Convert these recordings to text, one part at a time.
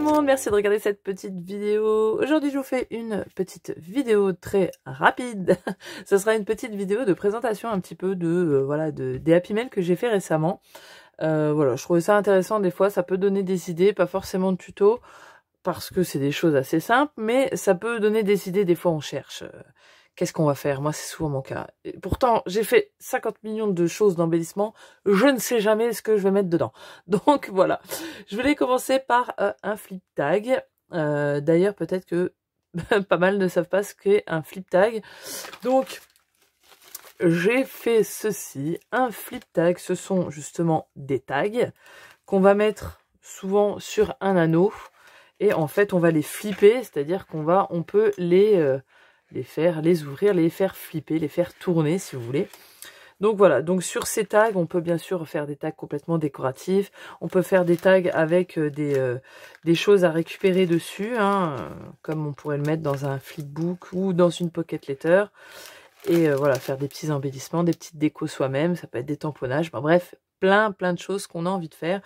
monde, merci de regarder cette petite vidéo. Aujourd'hui je vous fais une petite vidéo très rapide. Ce sera une petite vidéo de présentation un petit peu des Happy Mail que j'ai fait récemment. Voilà, je trouvais ça intéressant, des fois ça peut donner des idées, pas forcément de tuto, parce que c'est des choses assez simples, mais ça peut donner des idées, des fois on cherche. Qu'est-ce qu'on va faire? Moi, c'est souvent mon cas. Et pourtant, j'ai fait 50 millions de choses d'embellissement. Je ne sais jamais ce que je vais mettre dedans. Donc, voilà. Je voulais commencer par un flip tag. D'ailleurs, peut-être que pas mal ne savent pas ce qu'est un flip tag. Donc, j'ai fait ceci. Un flip tag, ce sont justement des tags qu'on va mettre souvent sur un anneau. Et en fait, on va les flipper, c'est-à-dire on peut les ouvrir, les faire flipper, les faire tourner si vous voulez. Donc voilà, donc sur ces tags, on peut bien sûr faire des tags complètement décoratifs. On peut faire des tags avec des choses à récupérer dessus, hein, comme on pourrait le mettre dans un flipbook ou dans une pocket letter. Et voilà, faire des petits embellissements, des petites décos soi-même, ça peut être des tamponnages, ben, bref, plein de choses qu'on a envie de faire.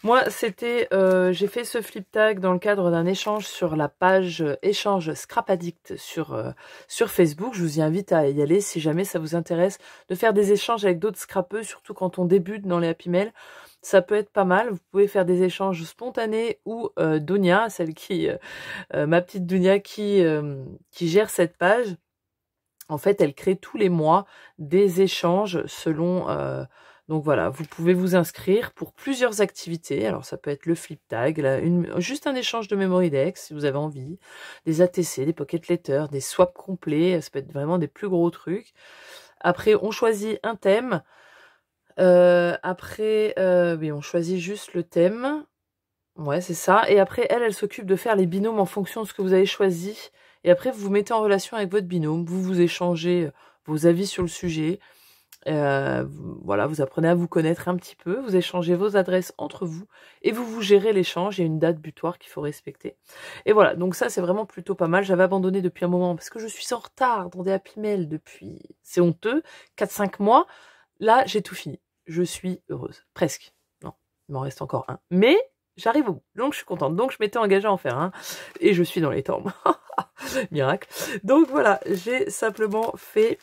Moi, j'ai fait ce flip tag dans le cadre d'un échange sur la page échange Scrap Addict sur Facebook. Je vous y invite à y aller si jamais ça vous intéresse de faire des échanges avec d'autres scrapeux, surtout quand on débute dans les Happy Mail. Ça peut être pas mal. Vous pouvez faire des échanges spontanés ou Dunia, ma petite Dunia qui gère cette page. En fait, elle crée tous les mois des échanges selon... donc voilà, vous pouvez vous inscrire pour plusieurs activités. Alors ça peut être le flip tag, juste un échange de memory decks si vous avez envie, des ATC, des pocket letters, des swaps complets, ça peut être vraiment des plus gros trucs. Après, on choisit un thème. Oui, on choisit juste le thème. Ouais, c'est ça. Et après, elle s'occupe de faire les binômes en fonction de ce que vous avez choisi. Et après, vous vous mettez en relation avec votre binôme. Vous échangez vos avis sur le sujet. Voilà, vous apprenez à vous connaître un petit peu. Vous échangez vos adresses entre vous. Et vous gérez l'échange. Il y a une date butoir qu'il faut respecter. Et voilà, donc ça, c'est vraiment plutôt pas mal. J'avais abandonné depuis un moment parce que je suis en retard dans des Happy Mail depuis, c'est honteux, 4-5 mois. Là, j'ai tout fini. Je suis heureuse. Presque. Non, il m'en reste encore un. Mais... j'arrive au bout, donc je suis contente. Donc je m'étais engagée à en faire un, et je suis dans les temps. Miracle. Donc voilà, j'ai simplement fait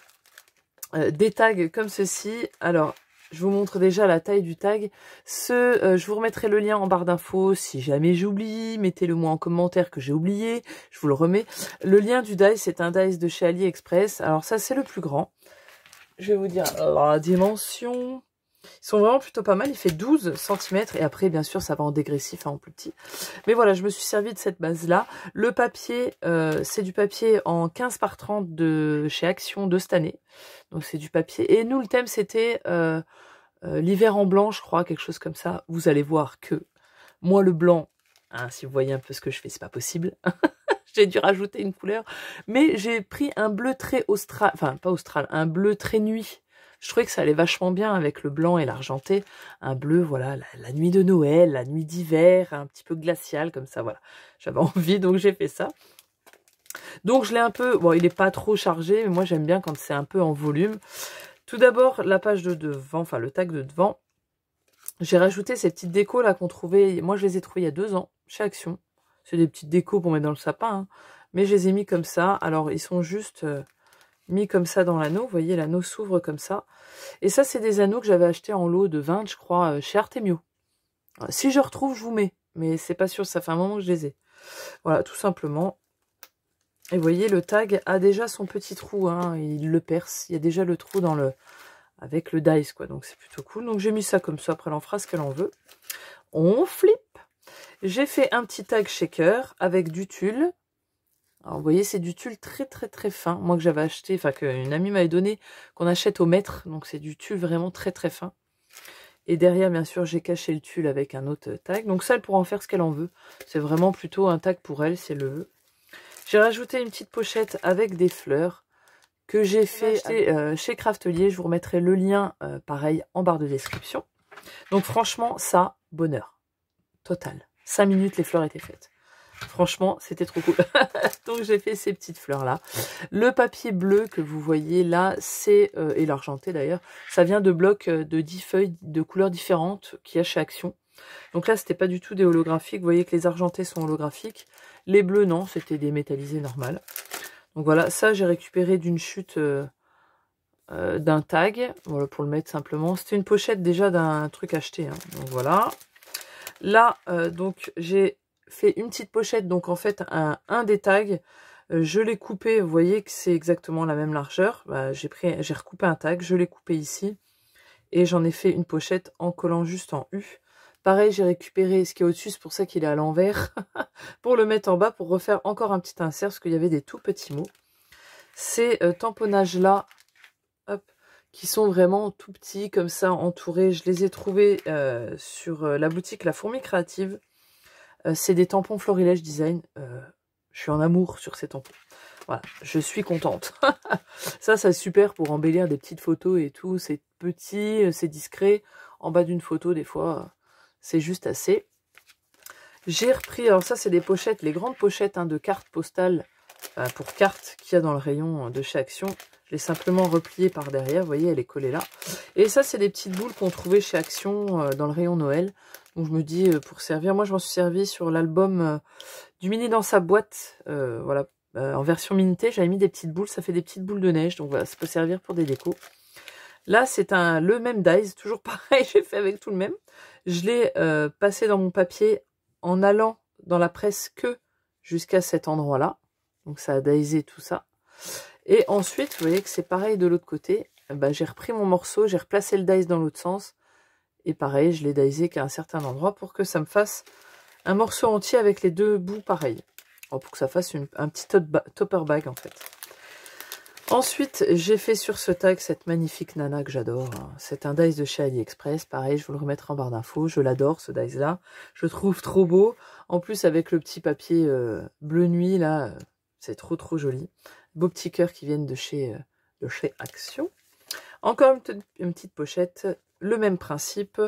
des tags comme ceci. Alors, je vous montre déjà la taille du tag. Je vous remettrai le lien en barre d'infos si jamais j'oublie. Mettez-le moi en commentaire que j'ai oublié. Je vous le remets. Le lien du dice, c'est un dice de chez AliExpress. Alors ça, c'est le plus grand. Je vais vous dire la dimension... Ils sont vraiment plutôt pas mal, il fait 12 cm et après bien sûr ça va en dégressif, hein, en plus petit. Mais voilà, je me suis servi de cette base là. Le papier, c'est du papier en 15 par 30 de chez Action de cette année. Donc c'est du papier. Et nous le thème c'était l'hiver en blanc, je crois, quelque chose comme ça. Vous allez voir que moi le blanc, hein, si vous voyez un peu ce que je fais, c'est pas possible. J'ai dû rajouter une couleur. Mais j'ai pris un bleu très austral, enfin pas austral, un bleu très nuit. Je trouvais que ça allait vachement bien avec le blanc et l'argenté. Un bleu, voilà, la nuit de Noël, la nuit d'hiver, un petit peu glacial, comme ça, voilà. J'avais envie, donc j'ai fait ça. Donc je l'ai un peu... bon, il n'est pas trop chargé, mais moi j'aime bien quand c'est un peu en volume. Tout d'abord, la page de devant, enfin le tag de devant. J'ai rajouté ces petites décos là qu'on trouvait... moi je les ai trouvées il y a 2 ans, chez Action. C'est des petites décos pour mettre dans le sapin, hein. Mais je les ai mis comme ça. Alors ils sont juste... mis comme ça dans l'anneau, vous voyez l'anneau s'ouvre comme ça, et ça c'est des anneaux que j'avais acheté en lot de 20 je crois chez Artemio. Si je retrouve je vous mets, mais c'est pas sûr, ça fait un moment que je les ai. Voilà, tout simplement. Et vous voyez le tag a déjà son petit trou, hein, il le perce, il y a déjà le trou dans avec le dice quoi, donc c'est plutôt cool. Donc j'ai mis ça comme ça, après elle en fera ce qu'elle en veut. On flippe. J'ai fait un petit tag shaker avec du tulle. Alors, vous voyez, c'est du tulle très fin. Moi, que j'avais acheté, enfin, qu'une amie m'avait donné, qu'on achète au mètre. Donc, c'est du tulle vraiment très fin. Et derrière, bien sûr, j'ai caché le tulle avec un autre tag. Donc, ça, elle pourra en faire ce qu'elle en veut. C'est vraiment plutôt un tag pour elle, si elle le veut. J'ai rajouté une petite pochette avec des fleurs que j'ai fait chez Craftelier. Je vous remettrai le lien, pareil, en barre de description. Donc, franchement, ça, bonheur. Total. 5 minutes, les fleurs étaient faites. Franchement, c'était trop cool. Donc, j'ai fait ces petites fleurs-là. Le papier bleu que vous voyez là, c'est, et l'argenté d'ailleurs, ça vient de blocs de 10 feuilles de couleurs différentes qu'il y a chez Action. Donc là, c'était pas du tout des holographiques. Vous voyez que les argentés sont holographiques. Les bleus, non, c'était des métallisés normales. Donc voilà, ça, j'ai récupéré d'une chute d'un tag. Voilà, pour le mettre simplement. C'était une pochette déjà d'un truc acheté. Hein. Donc voilà. Là, donc, j'ai fait une petite pochette. Donc en fait, un des tags, je l'ai coupé. Vous voyez que c'est exactement la même largeur. Bah, j'ai recoupé un tag. Je l'ai coupé ici. Et j'en ai fait une pochette en collant juste en U. Pareil, j'ai récupéré ce qui est au-dessus, c'est pour ça qu'il est à l'envers, pour le mettre en bas, pour refaire encore un petit insert, parce qu'il y avait des tout petits mots. Ces tamponnages-là, hop, qui sont vraiment tout petits, comme ça, entourés, je les ai trouvés sur la boutique La Fourmi Créative. C'est des tampons Florilège Design. Je suis en amour sur ces tampons. Voilà, je suis contente. Ça, c'est super pour embellir des petites photos et tout. C'est petit, c'est discret. En bas d'une photo, des fois, c'est juste assez. J'ai repris, alors ça, c'est des pochettes, les grandes pochettes hein, de cartes postales pour cartes qu'il y a dans le rayon de chez Action. Je l'ai simplement repliée par derrière. Vous voyez, elle est collée là. Et ça, c'est des petites boules qu'on trouvait chez Action dans le rayon Noël. Donc, je me dis, pour servir, moi, je m'en suis servi sur l'album du Mini dans sa boîte. Voilà. En version Minté, j'avais mis des petites boules, ça fait des petites boules de neige, donc voilà, ça peut servir pour des décos. Là, c'est le même dies, toujours pareil, j'ai fait avec tout le même. Je l'ai passé dans mon papier en allant dans la presse que jusqu'à cet endroit-là. Donc ça a daisé tout ça. Et ensuite, vous voyez que c'est pareil de l'autre côté. Bah, j'ai repris mon morceau, j'ai replacé le dies dans l'autre sens. Et pareil, je l'ai daisé qu'à un certain endroit pour que ça me fasse un morceau entier avec les deux bouts pareils. Pour que ça fasse un petit topper bag en fait. Ensuite, j'ai fait sur ce tag cette magnifique nana que j'adore. C'est un dies de chez AliExpress. Pareil, je vous le remettrai en barre d'infos. Je l'adore ce dies là. Je le trouve trop beau. En plus, avec le petit papier bleu nuit là, c'est trop joli. Beaux petits cœurs qui viennent de chez Action. Encore une petite pochette. Le même principe.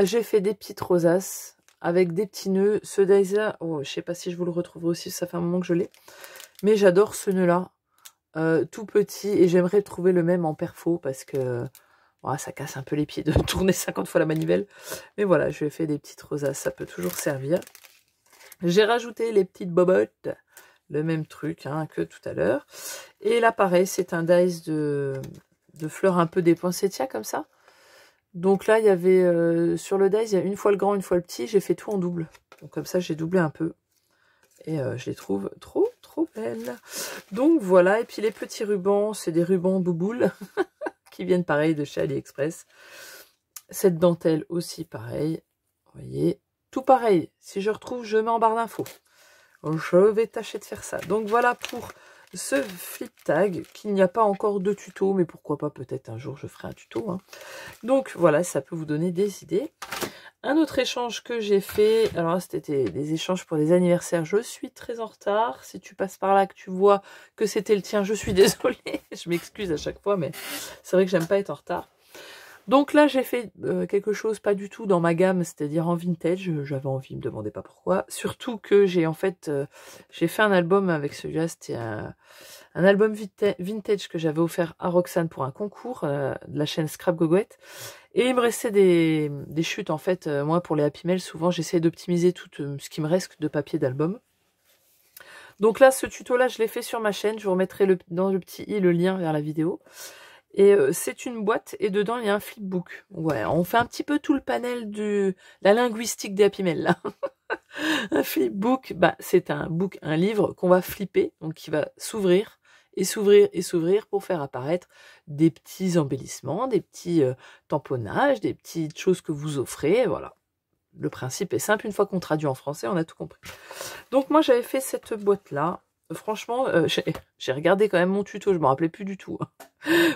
J'ai fait des petites rosaces avec des petits nœuds. Ce dies là, oh, je sais pas si je vous le retrouverai aussi, ça fait un moment que je l'ai. Mais j'adore ce nœud là, tout petit. Et j'aimerais trouver le même en perfo parce que oh, ça casse un peu les pieds de tourner 50 fois la manivelle. Mais voilà, je lui ai fait des petites rosaces, ça peut toujours servir. J'ai rajouté les petites bobottes, le même truc hein, que tout à l'heure. Et là pareil, c'est un dies de fleurs un peu des poinsettias comme ça. Donc là, il y avait sur le dies, il y a une fois le grand, une fois le petit. J'ai fait tout en double. Donc comme ça, j'ai doublé un peu. Et je les trouve trop belles. Donc voilà. Et puis les petits rubans, c'est des rubans bouboules qui viennent pareil de chez AliExpress. Cette dentelle aussi pareil. Vous voyez, tout pareil. Si je retrouve, je mets en barre d'infos. Je vais tâcher de faire ça. Donc voilà pour ce flip tag, qu'il n'y a pas encore de tuto, mais pourquoi pas, peut-être un jour je ferai un tuto. Hein. Donc voilà, ça peut vous donner des idées. Un autre échange que j'ai fait, alors là c'était des échanges pour des anniversaires, je suis très en retard. Si tu passes par là, que tu vois que c'était le tien, je suis désolée. Je m'excuse à chaque fois, mais c'est vrai que j'aime pas être en retard. Donc là, j'ai fait quelque chose pas du tout dans ma gamme, c'est-à-dire en vintage. J'avais envie, me demandez pas pourquoi. Surtout que j'ai en fait, j'ai fait un album avec celui-là. C'était un album vintage que j'avais offert à Roxane pour un concours de la chaîne Scrap Gogoette. Et il me restait des chutes en fait. Moi, pour les Happy Mail, souvent, j'essaie d'optimiser tout ce qui me reste de papier d'album. Donc là, ce tuto-là, je l'ai fait sur ma chaîne. Je vous remettrai dans le petit i le lien vers la vidéo. Et c'est une boîte et dedans il y a un flipbook. Ouais, on fait un petit peu tout le panel de la linguistique des Happy Mail là. Un flipbook, bah, c'est un livre qu'on va flipper, donc qui va s'ouvrir et s'ouvrir et s'ouvrir pour faire apparaître des petits embellissements, des petits tamponnages, des petites choses que vous offrez. Voilà. Le principe est simple, une fois qu'on traduit en français, on a tout compris. Donc moi j'avais fait cette boîte là. Franchement, j'ai regardé quand même mon tuto, je me rappelais plus du tout.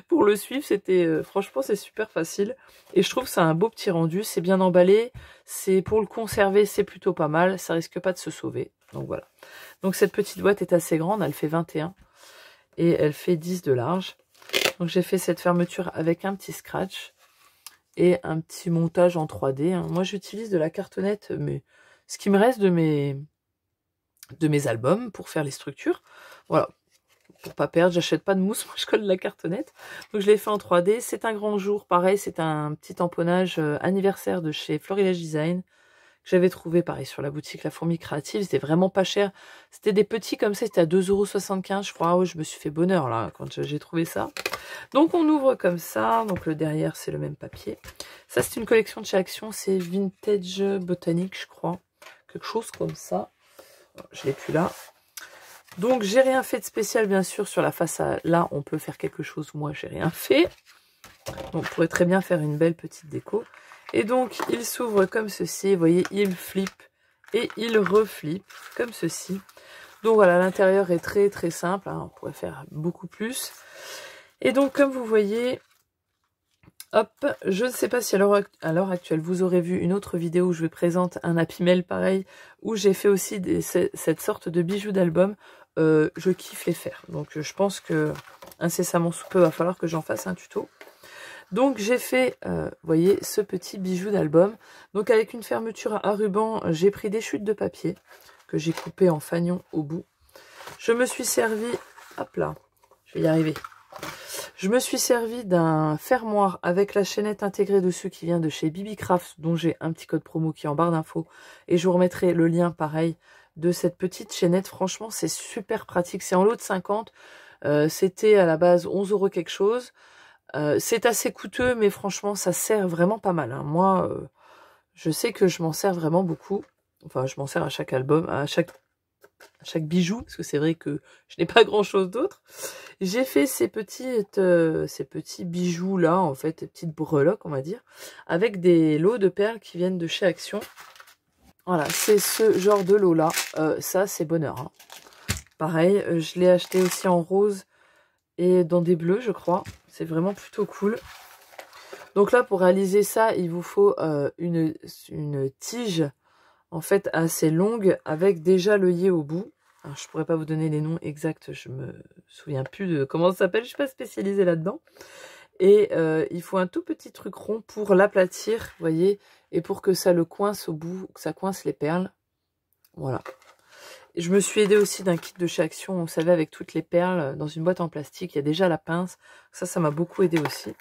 Pour le suivre, c'était franchement, c'est super facile. Et je trouve que c'est un beau petit rendu, c'est bien emballé. C'est pour le conserver, c'est plutôt pas mal. Ça risque pas de se sauver. Donc voilà. Donc cette petite boîte est assez grande, elle fait 21 et elle fait 10 de large. Donc j'ai fait cette fermeture avec un petit scratch et un petit montage en 3D. Hein. Moi, j'utilise de la cartonnette, mais ce qui me reste de mes albums pour faire les structures. Voilà. Pour pas perdre, j'achète pas de mousse, moi je colle de la cartonnette. Donc je l'ai fait en 3D. C'est un grand jour, pareil, c'est un petit tamponnage anniversaire de chez Florilège Design. que j'avais trouvé pareil sur la boutique La Fourmi Créative. C'était vraiment pas cher. C'était des petits comme ça, c'était à 2,75 € je crois. Oh, je me suis fait bonheur là quand j'ai trouvé ça. Donc on ouvre comme ça. Donc le derrière c'est le même papier. Ça c'est une collection de chez Action. C'est Vintage Botanique je crois. Quelque chose comme ça. Je l'ai plus là. Donc j'ai rien fait de spécial bien sûr sur la façade. Là on peut faire quelque chose. Moi j'ai rien fait. Donc, on pourrait très bien faire une belle petite déco. Et donc, il s'ouvre comme ceci. Vous voyez, il flippe et il reflippe comme ceci. Donc, voilà, l'intérieur est très, très simple. Hein, on pourrait faire beaucoup plus. Et donc, comme vous voyez, hop, je ne sais pas si à l'heure actuelle, vous aurez vu une autre vidéo où je vous présente un Happy Mail pareil, où j'ai fait aussi cette sorte de bijoux d'album. Je kiffe les faire. Donc, je pense que incessamment sous peu, il va falloir que j'en fasse un tuto. Donc j'ai fait, vous voyez, ce petit bijou d'album. Donc avec une fermeture à ruban, j'ai pris des chutes de papier que j'ai coupées en fanion au bout. Je me suis servi, hop là, je vais y arriver. Je me suis servi d'un fermoir avec la chaînette intégrée dessus qui vient de chez Bibi Craft, dont j'ai un petit code promo qui est en barre d'infos. Et je vous remettrai le lien pareil de cette petite chaînette. Franchement, c'est super pratique. C'est en lot de 50. C'était à la base 11 € quelque chose. C'est assez coûteux, mais franchement, ça sert vraiment pas mal. Hein. Moi, je sais que je m'en sers vraiment beaucoup. Enfin, je m'en sers à chaque album, à chaque bijou, parce que c'est vrai que je n'ai pas grand-chose d'autre. J'ai fait ces petits bijoux-là, en fait, des petites breloques, on va dire, avec des lots de perles qui viennent de chez Action. Voilà, c'est ce genre de lot-là. Ça, c'est bonheur. Hein. Pareil, je l'ai acheté aussi en rose et dans des bleus, je crois. C'est vraiment plutôt cool. Donc là, pour réaliser ça, il vous faut une tige, en fait, assez longue, avec déjà l'œillet au bout. Alors, je pourrais pas vous donner les noms exacts, je me souviens plus de comment ça s'appelle, je suis pas spécialisée là-dedans. Et il faut un tout petit truc rond pour l'aplatir, vous voyez, et pour que ça le coince au bout, que ça coince les perles. Voilà. Je me suis aidée aussi d'un kit de chez Action, vous savez, avec toutes les perles dans une boîte en plastique. Il y a déjà la pince. Ça m'a beaucoup aidé aussi.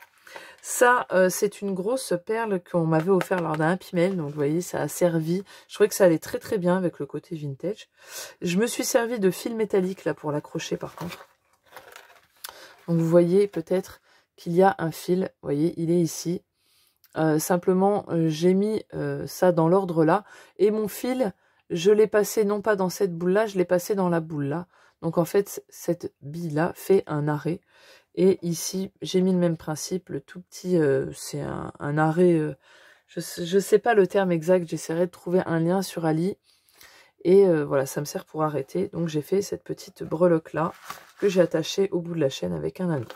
Ça, c'est une grosse perle qu'on m'avait offert lors d'un Happy Mail. Donc, vous voyez, ça a servi. Je trouvais que ça allait très très bien avec le côté vintage. Je me suis servi de fil métallique là pour l'accrocher par contre. Donc, vous voyez peut-être qu'il y a un fil. Vous voyez, il est ici. Simplement, j'ai mis ça dans l'ordre là. Et mon fil... je l'ai passé non pas dans cette boule-là, je l'ai passé dans la boule-là. Donc en fait, cette bille-là fait un arrêt. Et ici, j'ai mis le même principe, le tout petit, c'est un arrêt, je sais pas le terme exact, j'essaierai de trouver un lien sur Ali. Et voilà, ça me sert pour arrêter. Donc j'ai fait cette petite breloque-là que j'ai attachée au bout de la chaîne avec un anneau.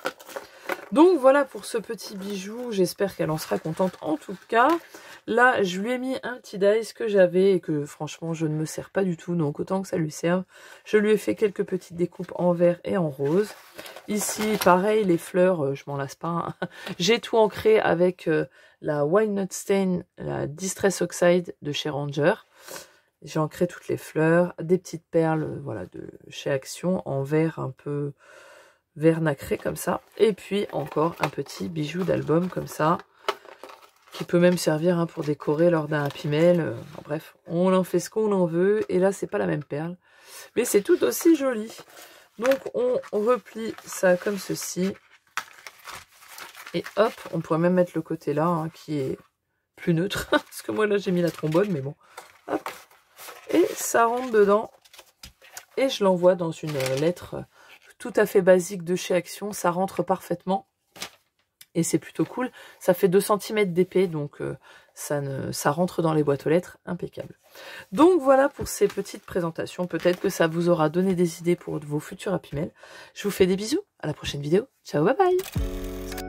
Donc voilà pour ce petit bijou, j'espère qu'elle en sera contente en tout cas. Là, je lui ai mis un petit dice que j'avais et que franchement, je ne me sers pas du tout, donc autant que ça lui serve. Je lui ai fait quelques petites découpes en vert et en rose. Ici, pareil, les fleurs, je m'en lasse pas. Hein. J'ai tout ancré avec la Walnut Stain, la Distress Oxide de chez Ranger. J'ai ancré toutes les fleurs, des petites perles voilà, de chez Action en vert un peu vert nacré comme ça. Et puis encore un petit bijou d'album comme ça. Qui peut même servir hein, pour décorer lors d'un Happy Mail. Bref, on en fait ce qu'on en veut. Et là, c'est pas la même perle. Mais c'est tout aussi joli. Donc, on replie ça comme ceci. Et hop, on pourrait même mettre le côté là, hein, qui est plus neutre. Parce que moi, là, j'ai mis la trombone, mais bon. Hop. Et ça rentre dedans. Et je l'envoie dans une lettre tout à fait basique de chez Action. Ça rentre parfaitement. Et c'est plutôt cool. Ça fait 2 cm d'épais, donc ça rentre dans les boîtes aux lettres, impeccable. Donc voilà pour ces petites présentations. Peut-être que ça vous aura donné des idées pour vos futurs Happy Mail. Je vous fais des bisous. À la prochaine vidéo. Ciao, bye bye.